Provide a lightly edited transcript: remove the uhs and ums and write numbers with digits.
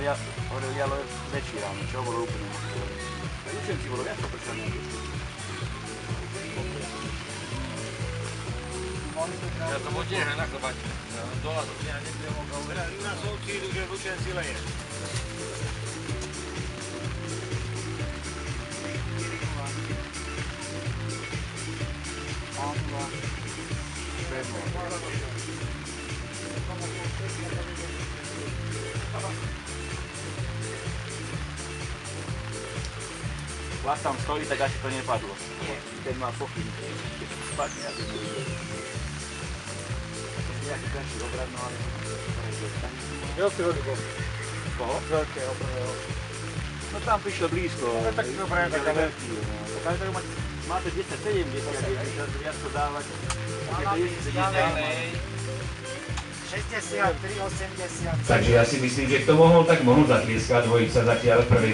Aurelialo je väčší ráno, čo bolo úplne možné. A Jučenci bolo viac popršané. Ja to bude na chlebate. Dola to ja nebudem mogla uverať. Na solci idú, že Lučenci leje. Vás tam stojí, tak asi to nepadlo. Ten má pokyn. Keď spadne, aby to bude. Nejaký tenší obrad, no ale... Veľký rody bol. Koho? Veľkého prvého. No tam prišiel blízko. No tak dobre, tak veľký. Každého máte 10, 70, viac to dávať. Ďalej. 63, 80. Takže ja si myslím, že kto mohol, tak mohol zatlieskať dvojica zatiaľ v prvej